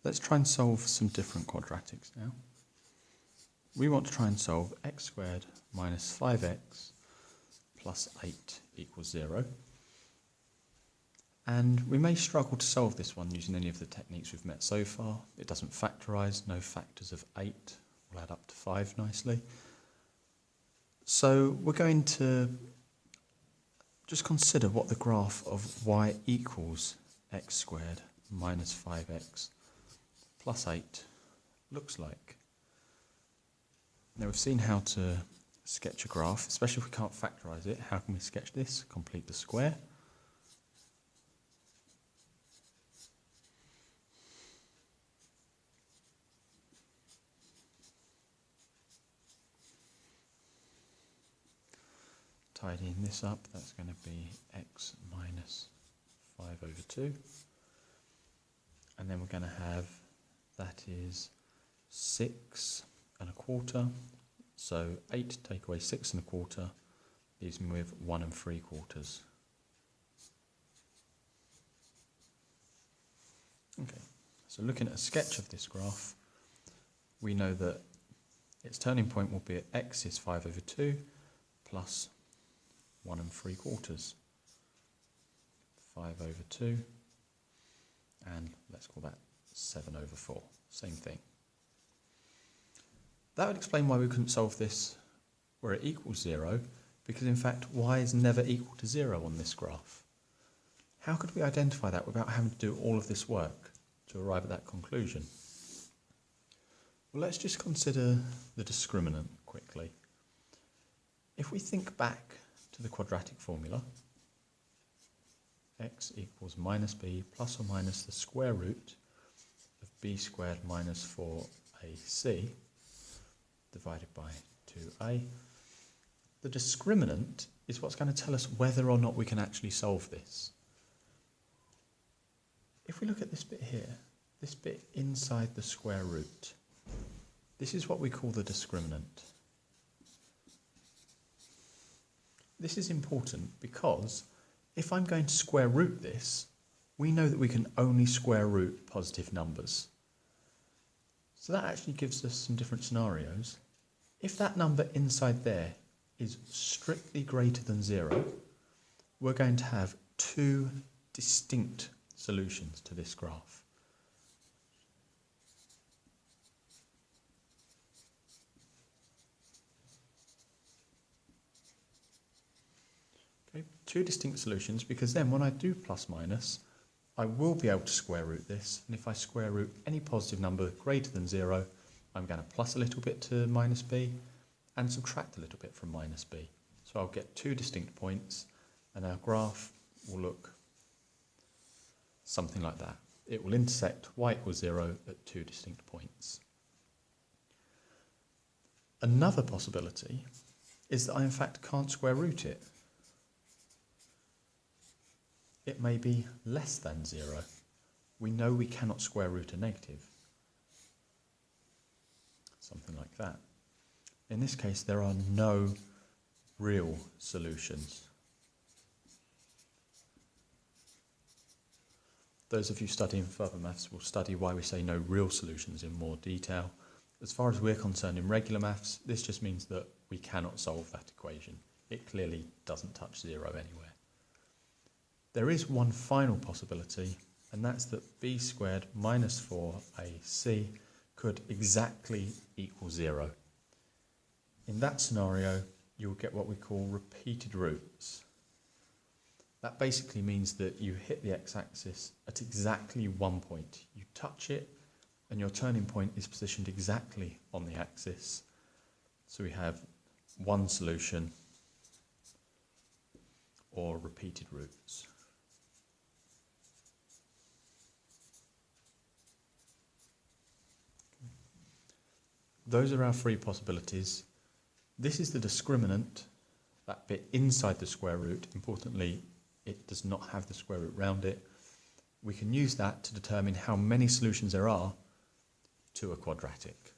Let's try and solve some different quadratics now. We want to try and solve x squared minus 5x plus 8 equals 0. And we may struggle to solve this one using any of the techniques we've met so far. It doesn't factorise, no factors of 8 will add up to 5 nicely. So we're going to just consider what the graph of y equals x squared minus 5x plus 8 looks like. Now we've seen how to sketch a graph, especially if we can't factorise it. How can we sketch this? Complete the square. Tidying this up, that's going to be x minus 5 over 2. And then we're going to have, that is 6 and a quarter. So 8 take away 6 and a quarter leaves me with 1 3/4. Okay, so looking at a sketch of this graph, we know that its turning point will be at x is 5 over 2 plus 1 3/4. 5 over 2, and let's call that 7 over 4. Same thing. That would explain why we couldn't solve this where it equals 0, because in fact y is never equal to 0 on this graph. How could we identify that without having to do all of this work to arrive at that conclusion? Well, let's just consider the discriminant quickly. If we think back to the quadratic formula, x equals minus b plus or minus the square root of b squared minus 4ac divided by 2a. The discriminant is what's going to tell us whether or not we can actually solve this. If we look at this bit here, this bit inside the square root, this is what we call the discriminant. This is important because if I'm going to square root this, we know that we can only square root positive numbers. So that actually gives us some different scenarios. If that number inside there is strictly greater than 0, we're going to have two distinct solutions to this graph. Okay, two distinct solutions, because then when I do plus minus, I will be able to square root this, and if I square root any positive number greater than 0, I'm going to plus a little bit to minus b and subtract a little bit from minus b. So I'll get two distinct points, and our graph will look something like that. It will intersect y equals 0 at two distinct points. Another possibility is that I in fact can't square root it. It may be less than 0. We know we cannot square root a negative. Something like that. In this case, there are no real solutions. Those of you studying further maths will study why we say no real solutions in more detail. As far as we're concerned in regular maths, this just means that we cannot solve that equation. It clearly doesn't touch 0 anywhere. There is one final possibility, and that's that b squared minus 4ac could exactly equal 0. In that scenario, you'll get what we call repeated roots. That basically means that you hit the x-axis at exactly one point. You touch it, and your turning point is positioned exactly on the axis. So we have one solution, or repeated roots. Those are our three possibilities. This is the discriminant, that bit inside the square root. Importantly, it does not have the square root round it. We can use that to determine how many solutions there are to a quadratic.